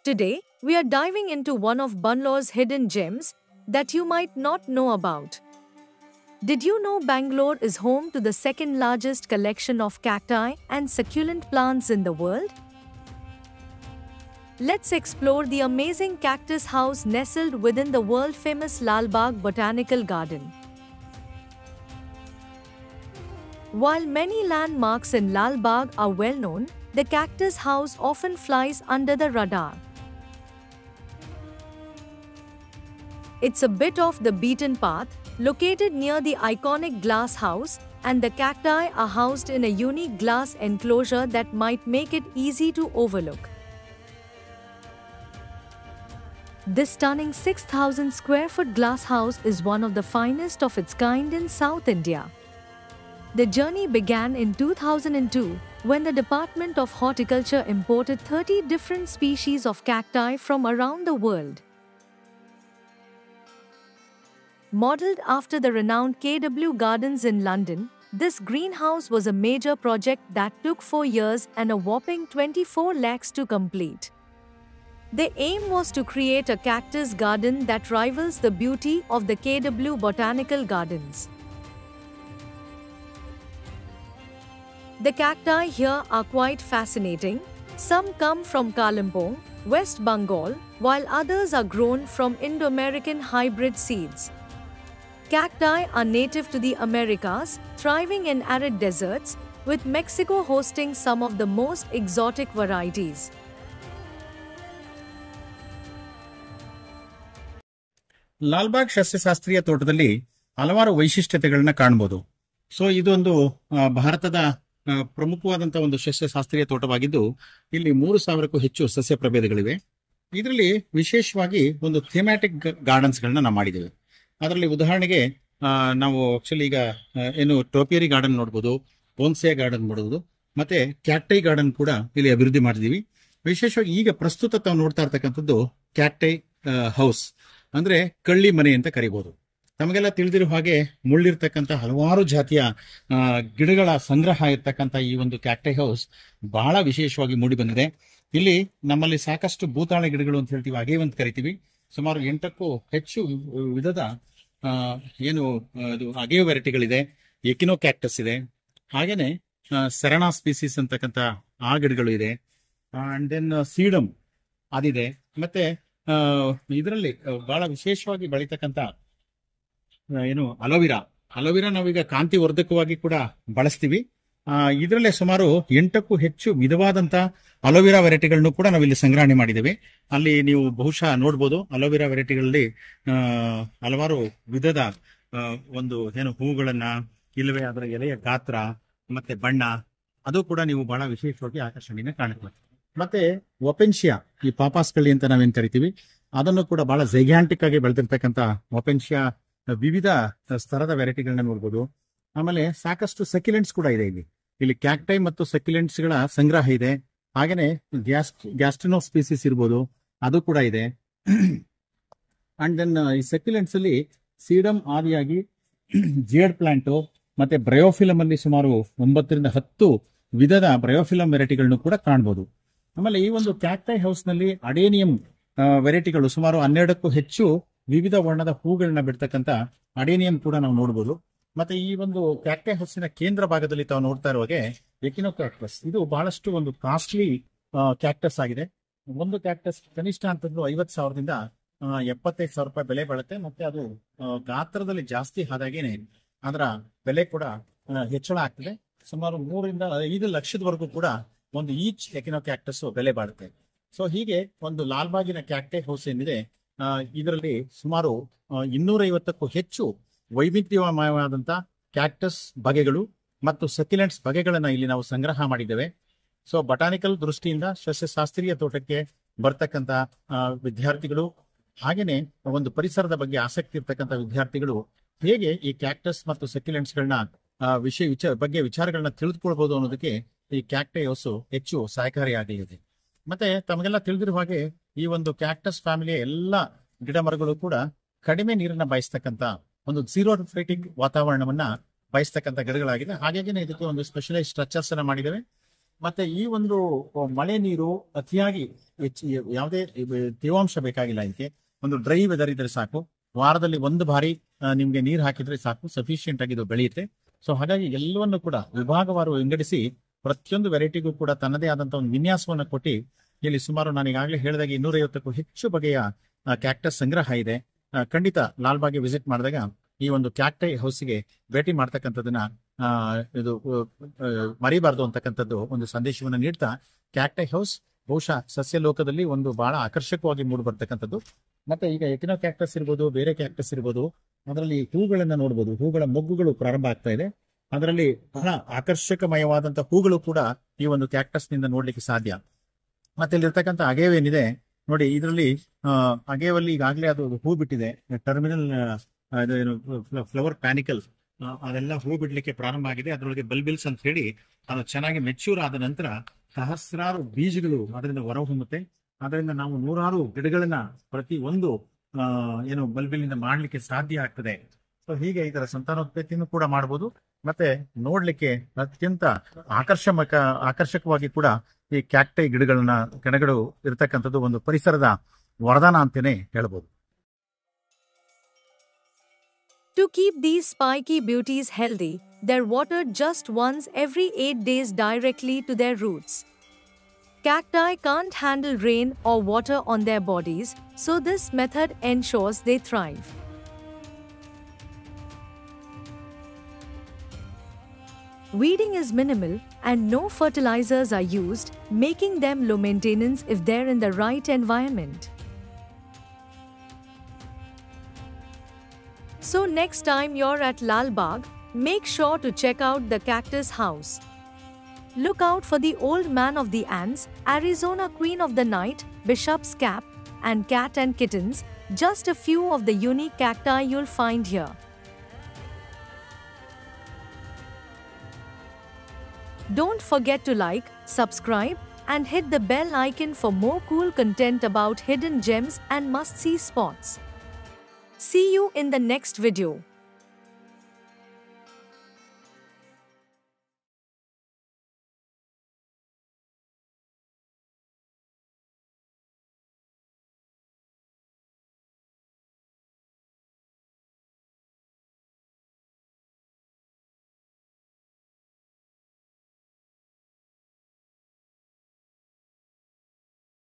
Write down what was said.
Today, we are diving into one of Bangalore's hidden gems that you might not know about. Did you know Bangalore is home to the second largest collection of cacti and succulent plants in the world? Let's explore the amazing cactus house nestled within the world-famous Lal Bagh Botanical Garden. While many landmarks in Lal Bagh are well known, the cactus house often flies under the radar. It's a bit off the beaten path, located near the iconic glass house, and the cacti are housed in a unique glass enclosure that might make it easy to overlook. This stunning 6,000 square foot glass house is one of the finest of its kind in South India. The journey began in 2002 when the Department of Horticulture imported 30 different species of cacti from around the world. Modeled after the renowned KW Gardens in London, this greenhouse was a major project that took 4 years and a whopping 24 lakhs to complete. The aim was to create a cactus garden that rivals the beauty of the KW Botanical Gardens. The cacti here are quite fascinating. Some come from Kalimpong, West Bengal, while others are grown from Indo-American hybrid seeds. Cacti are native to the Americas, thriving in arid deserts, with Mexico hosting some of the most exotic varieties. Lalbagh ಸಸ್ಯಶಾಸ್ತ್ರೀಯ ತೋಟದಲ್ಲಿ ಹಲವಾರು ವೈಶಿಷ್ಟ್ಯತೆಗಳನ್ನ ಕಾಣಬಹುದು. So ಇದೊಂದು ಭಾರತದ ಪ್ರಮುಖವಾದಂತಹ ಒಂದು ಸಸ್ಯಶಾಸ್ತ್ರೀಯ ತೋಟವಾಗಿದ್ದು ಇಲ್ಲಿ 3,000ಕ್ಕೂ ಹೆಚ್ಚು ಸಸ್ಯ ಪ್ರಭೇದಗಳಿವೆ. ಇದರಲ್ಲಿ ವಿಶೇಷವಾಗಿ ಒಂದು ಥೀಮ್ಯಾಟಿಕ್ ಗಾರ್ಡನ್ಸ್ ಗಳನ್ನ ನಾವು ಮಾಡಿದ್ದೇವೆ. ಅದರಲ್ಲಿ ಉದಾಹರಣೆಗೆ ನಾವು ಆಕ್ಚುಲಿ ಈಗ ಏನು ಟೋಪಿಯರಿ ಗಾರ್ಡನ್ ನೋಡಬಹುದು, ಬೋನ್ಸೆ ಗಾರ್ಡನ್ ನೋಡಬಹುದು, ಮತ್ತೆ ಕ್ಯಾಕ್ಟೈ ಗಾರ್ಡನ್ ಕೂಡ ಇಲ್ಲಿ ಅಭಿವೃದ್ಧಿ ಮಾಡಿದೀವಿ. ವಿಶೇಷವಾಗಿ ಈಗ ಪ್ರಸ್ತುತ ತಾವು ನೋಡ್ತಾ ಇರ್ತಕ್ಕಂಥದ್ದು ಕ್ಯಾಕ್ಟೈ ಹೌಸ್, ಅಂದ್ರೆ ಕಳ್ಳಿ ಮನೆ ಅಂತ ಕರಿಬಹುದು. ತಮಗೆಲ್ಲ ತಿಳಿದಿರುವ ಹಾಗೆ ಮುಳ್ಳಿರ್ತಕ್ಕಂಥ ಹಲವಾರು ಜಾತಿಯ ಗಿಡಗಳ ಸಂಗ್ರಹ ಇರ್ತಕ್ಕಂಥ ಈ ಒಂದು ಕ್ಯಾಕ್ಟೈ ಹೌಸ್ ಬಹಳ ವಿಶೇಷವಾಗಿ ಮೂಡಿ ಬಂದಿದೆ. ಇಲ್ಲಿ ನಮ್ಮಲ್ಲಿ ಸಾಕಷ್ಟು ಭೂತಾಳೆ ಗಿಡಗಳು ಅಂತ ಹೇಳ್ತೀವಿ, ಹಾಗೆ ಅಂತ ಕರಿತೀವಿ. ಸುಮಾರು 8ಕ್ಕೂ ಹೆಚ್ಚು ವಿಧದ ಏನು ಇದು ಅಗೇವ್ ವೆರೈಟಿಗಳಿದೆ. ಎಕಿನೋ ಕ್ಯಾಕ್ಟಸ್ ಇದೆ, ಹಾಗೇನೆ ಸೆರಣಾ ಸ್ಪೀಸೀಸ್ ಅಂತಕ್ಕಂಥ ಆ ಗಿಡಗಳು ಇದೆ. ಅಂಡ್ ದೆನ್ ಸೀಡಮ್ ಅದಿದೆ. ಮತ್ತೆ ಇದರಲ್ಲಿ ಬಹಳ ವಿಶೇಷವಾಗಿ ಬೆಳೀತಕ್ಕಂಥ ಏನು ಅಲೋವಿರಾ ನಾವೀಗ ಕಾಂತಿ ವರ್ಧಕವಾಗಿ ಕೂಡ ಬಳಸ್ತೀವಿ. ಇದರಲ್ಲೇ ಸುಮಾರು 8ಕ್ಕೂ ಹೆಚ್ಚು ವಿಧವಾದಂತ ಅಲೋವಿರಾ ವೆರೈಟಿಗಳನ್ನು ಕೂಡ ನಾವಿಲ್ಲಿ ಸಂಗ್ರಹಣೆ ಮಾಡಿದ್ದೇವೆ. ಅಲ್ಲಿ ನೀವು ಬಹುಶಃ ನೋಡ್ಬೋದು, ಅಲೋವಿರಾ ವೆರೈಟಿಗಳಲ್ಲಿ ಹಲವಾರು ವಿಧದ ಒಂದು ಏನು ಹೂಗಳನ್ನ, ಇಲ್ಲವೇ ಅದರ ಎಲೆಯ ಗಾತ್ರ ಮತ್ತೆ ಬಣ್ಣ, ಅದು ಕೂಡ ನೀವು ಬಹಳ ವಿಶೇಷವಾಗಿ ಆಕರ್ಷಣೆಯನ್ನು ಕಾಣುತ್ತೆ. ಮತ್ತೆ ಒಪೆನ್ಶಿಯಾ, ಈ ಪಾಪಾಸ್ಕಳ್ಳಿ ಅಂತ ನಾವೇನ್ ಕರಿತೀವಿ, ಅದನ್ನು ಕೂಡ ಬಹಳ ಜೈಗ್ಯಾಂಟಿಕ್ ಆಗಿ ಬೆಳೆದಿರ್ತಕ್ಕಂಥ ಒಪೆನ್ಶಿಯಾ ವಿವಿಧ ಸ್ತರದ ವೆರೈಟಿಗಳನ್ನ ನೋಡ್ಬೋದು. ಆಮೇಲೆ ಸಾಕಷ್ಟು ಸಕ್ಯುಲೆಂಟ್ಸ್ ಕೂಡ ಇದೆ. ಇಲ್ಲಿ ಕ್ಯಾಕ್ಟೈ ಮತ್ತು ಸಕ್ಯುಲೆಂಟ್ಸ್ ಗಳ ಸಂಗ್ರಹ ಇದೆ. ಹಾಗೇನೆ ಗ್ಯಾಸ್ಟ್ರಿನೋ ಸ್ಪೀಸೀಸ್ ಇರ್ಬೋದು, ಅದು ಕೂಡ ಇದೆ. ಅಂಡ್ ದೆನ್ ಈ ಸಕ್ಯುಲೆಂಟ್ಸ್ ಅಲ್ಲಿ ಸೀಡಮ್ ಆದಿಯಾಗಿ ಜಿಯಡ್ ಪ್ಲಾಂಟು ಮತ್ತೆ ಬ್ರಯೋಫಿಲಮ್ ಅಲ್ಲಿ ಸುಮಾರು 9 ರಿಂದ 10 ವಿಧದ ಬ್ರಯೋಫಿಲಮ್ ವೆರೈಟಿಗಳನ್ನು ಕೂಡ ಕಾಣಬಹುದು. ಆಮೇಲೆ ಈ ಒಂದು ಕ್ಯಾಕ್ಟೈ ಹೌಸ್ ನಲ್ಲಿ ಅಡೇನಿಯಂ ವೆರೈಟಿಗಳು ಸುಮಾರು 12ಕ್ಕೂ ಹೆಚ್ಚು ವಿವಿಧ ವರ್ಣದ ಹೂಗಳನ್ನ ಬಿಡ್ತಕ್ಕಂಥ ಅಡೇನಿಯಂ ಕೂಡ ನಾವು ನೋಡಬಹುದು. ಮತ್ತೆ ಈ ಒಂದು ಕ್ಯಾಕ್ಟೈ ಹೌಸಿನ ಕೇಂದ್ರ ಭಾಗದಲ್ಲಿ ತಾವು ನೋಡ್ತಾ ಇರುವಾಗೆ ಎಕಿನೋ ಕ್ಯಾಕ್ಟಸ್, ಇದು ಬಹಳಷ್ಟು ಒಂದು ಕಾಸ್ಟ್ಲಿ ಕ್ಯಾಕ್ಟಸ್ ಆಗಿದೆ. ಒಂದು ಕ್ಯಾಕ್ಟಸ್ ಕನಿಷ್ಠ ಅಂತಂದ್ರು 50,000ದಿಂದ 75,000 ರೂಪಾಯಿ ಬೆಲೆ ಬಾಳುತ್ತೆ. ಮತ್ತೆ ಅದು ಗಾತ್ರದಲ್ಲಿ ಜಾಸ್ತಿ ಆದಾಗೇನೆ ಅದರ ಬೆಲೆ ಕೂಡ ಹೆಚ್ಚಳ ಆಗ್ತದೆ. ಸುಮಾರು 3 ರಿಂದ 5 ಲಕ್ಷದವರೆಗೂ ಕೂಡ ಒಂದು ಈಚ್ ಎಕಿನೋ ಕ್ಯಾಕ್ಟಸ್ ಬೆಲೆ ಬಾಳುತ್ತೆ. ಸೊ ಹೀಗೆ ಒಂದು ಲಾಲ್ಬಾಗಿನ ಕ್ಯಾಕ್ಟೈ ಹೌಸ್ ಏನಿದೆ, ಇದರಲ್ಲಿ ಸುಮಾರು 250ಕ್ಕೂ ಹೆಚ್ಚು ವೈವಿಧ್ಯಮಯವಾದಂತ ಕ್ಯಾಕ್ಟಸ್ ಬಗೆಗಳು ಮತ್ತು ಸಕ್ಯುಲೆಂಟ್ಸ್ ಬಗೆಗಳನ್ನ ಇಲ್ಲಿ ನಾವು ಸಂಗ್ರಹ ಮಾಡಿದ್ದೇವೆ. ಸೊ ಬಟಾನಿಕಲ್ ದೃಷ್ಟಿಯಿಂದ ಸಸ್ಯಶಾಸ್ತ್ರೀಯ ತೋಟಕ್ಕೆ ಬರ್ತಕ್ಕಂಥ ವಿದ್ಯಾರ್ಥಿಗಳು, ಹಾಗೇನೆ ಒಂದು ಪರಿಸರದ ಬಗ್ಗೆ ಆಸಕ್ತಿ ಇರ್ತಕ್ಕಂಥ ವಿದ್ಯಾರ್ಥಿಗಳು ಹೇಗೆ ಈ ಕ್ಯಾಕ್ಟಸ್ ಮತ್ತು ಸಕ್ಯುಲೆಂಟ್ಸ್ ಗಳನ್ನ ಬಗ್ಗೆ ವಿಚಾರಗಳನ್ನ ತಿಳಿದುಕೊಳ್ಬಹುದು ಅನ್ನೋದಕ್ಕೆ ಈ ಕ್ಯಾಕ್ಟೈ ಹೌಸ್ ಹೆಚ್ಚು ಸಹಕಾರಿಯಾಗಿದೆ. ಮತ್ತೆ ತಮಗೆಲ್ಲ ತಿಳಿದಿರುವ ಹಾಗೆ ಈ ಒಂದು ಕ್ಯಾಕ್ಟಸ್ ಫ್ಯಾಮಿಲಿಯ ಎಲ್ಲ ಗಿಡ ಮರಗಳು ಕೂಡ ಕಡಿಮೆ ನೀರನ್ನ ಬಯಸ್ತಕ್ಕಂಥ ಒಂದು ಝೀರೋಫೈಟಿಕ್ ವಾತಾವರಣವನ್ನ ಬಯಸ್ತಕ್ಕಂಥ ಗಿಡಗಳಾಗಿದೆ. ಹಾಗಾಗಿ ಇದಕ್ಕೆ ಒಂದು ಸ್ಪೆಷಲೈಸ್ ಸ್ಟ್ರಕ್ಚರ್ಸ್ ಅನ್ನ ಮಾಡಿದ್ದೇವೆ. ಮತ್ತೆ ಈ ಒಂದು ಮಳೆ ನೀರು ಅತಿಯಾಗಿ ಯಾವುದೇ ತೇವಾಂಶ ಬೇಕಾಗಿಲ್ಲ. ಇದಕ್ಕೆ ಒಂದು ಡ್ರೈ ವೆದರ್ ಇದ್ರೆ ಸಾಕು. ವಾರದಲ್ಲಿ ಒಂದು ಬಾರಿ ನಿಮ್ಗೆ ನೀರು ಹಾಕಿದ್ರೆ ಸಾಕು, ಸಫಿಶಿಯಂಟ್ ಆಗಿ ಇದು ಬೆಳೆಯುತ್ತೆ. ಸೊ ಹಾಗಾಗಿ ಎಲ್ಲವನ್ನು ಕೂಡ ವಿಭಾಗವಾರು ವಿಂಗಡಿಸಿ ಪ್ರತಿಯೊಂದು ವೆರೈಟಿಗೂ ಕೂಡ ತನ್ನದೇ ಆದಂತಹ ಒಂದು ವಿನ್ಯಾಸವನ್ನು ಕೊಟ್ಟು ಇಲ್ಲಿ ಸುಮಾರು ನಾನು ಈಗಾಗಲೇ ಹೇಳಿದಾಗ 250ಕ್ಕೂ ಹೆಚ್ಚು ಬಗೆಯ ಕ್ಯಾಕ್ಟಸ್ ಸಂಗ್ರಹ ಇದೆ. ಖಂಡಿತ ಲಾಲ್ಬಾಗ್ಗೆ ವಿಸಿಟ್ ಮಾಡಿದಾಗ ಈ ಒಂದು ಕ್ಯಾಕ್ಟೈ ಹೌಸ್ಗೆ ಭೇಟಿ ಮಾಡ್ತಕ್ಕಂಥದ್ದನ್ನ ಇದು ಮರಿಬಾರ್ದು ಅಂತಕ್ಕಂಥದ್ದು ಒಂದು ಸಂದೇಶವನ್ನು ನೀಡ್ತಾ, ಕ್ಯಾಕ್ಟೈ ಹೌಸ್ ಬಹುಶಃ ಸಸ್ಯ ಲೋಕದಲ್ಲಿ ಒಂದು ಬಹಳ ಆಕರ್ಷಕವಾಗಿ ಮೂಡಿ ಬರ್ತಕ್ಕಂಥದ್ದು. ಮತ್ತೆ ಈಗ ಎಕಿನೋ ಕ್ಯಾಕ್ಟಸ್ ಇರ್ಬೋದು, ಬೇರೆ ಕ್ಯಾಕ್ಟಸ್ ಇರ್ಬೋದು, ಅದರಲ್ಲಿ ಹೂಗಳನ್ನ ನೋಡ್ಬೋದು. ಹೂಗಳ ಮೊಗ್ಗುಗಳು ಪ್ರಾರಂಭ ಆಗ್ತಾ ಇದೆ. ಅದರಲ್ಲಿ ಬಹಳ ಆಕರ್ಷಕಮಯವಾದಂತಹ ಹೂಗಳು ಕೂಡ ಈ ಒಂದು ಕ್ಯಾಕ್ಟಸ್ ನಿಂದ ನೋಡ್ಲಿಕ್ಕೆ ಸಾಧ್ಯ. ಮತ್ತೆ ಇಲ್ಲಿರ್ತಕ್ಕಂಥ ಅಗೇವ್ ಏನಿದೆ ನೋಡಿ, ಇದರಲ್ಲಿ ಅಗೇವಲ್ಲಿ ಈಗಾಗಲೇ ಅದು ಹೂ ಬಿಟ್ಟಿದೆ. ಟರ್ಮಿನಲ್ ಫ್ಲವರ್ ಪ್ಯಾನಿಕಲ್ ಅದೆಲ್ಲ ಹೂ ಬಿಡ್ಲಿಕ್ಕೆ ಪ್ರಾರಂಭ ಆಗಿದೆ. ಅದರೊಳಗೆ ಬಲ್ಬಿಲ್ಸ್ ಅಂತ ಹೇಳಿ ಅದು ಚೆನ್ನಾಗಿ ಮೆಚ್ಯೂರ್ ಆದ ನಂತರ ಸಹಸ್ರಾರು ಬೀಜಗಳು ಅದರಿಂದ ಹೊರಹೊಮ್ಮುತ್ತೆ. ಅದರಿಂದ ನಾವು ನೂರಾರು ಗಿಡಗಳನ್ನ ಪ್ರತಿ ಒಂದು ಬಲ್ಬಿಲಿಂದ ಮಾಡ್ಲಿಕ್ಕೆ ಸಾಧ್ಯ ಆಗ್ತದೆ. ಸೊ ಹೀಗೆ ಇದರ ಸಂತಾನೋತ್ಪತ್ತಿಯನ್ನು ಕೂಡ ಮಾಡಬಹುದು. ಮತ್ತೆ ನೋಡ್ಲಿಕ್ಕೆ ಅತ್ಯಂತ ಆಕರ್ಷಕವಾಗಿ ಕೂಡ ಈ ಕ್ಯಾಕ್ಟೈ ಗಿಡಗಳು ಇರತಕ್ಕಂಥದ್ದು ಒಂದು ಪರಿಸರದ ವರದಾನ ಅಂತಾನೆ ಹೇಳ್ಬೋದು. To keep these spiky beauties healthy, they're watered just once every 8 days directly to their roots. Cacti can't handle rain or water on their bodies, so this method ensures they thrive. Weeding is minimal and no fertilizers are used, making them low maintenance if they're in the right environment. So next time you're at Lal Bagh, make sure to check out the Cactus House. Look out for the Old Man of the Ants, Arizona Queen of the Night, Bishop's Cap, and Cat and Kittens, just a few of the unique cacti you'll find here. Don't forget to like, subscribe, and hit the bell icon for more cool content about hidden gems and must-see spots. See you in the next video.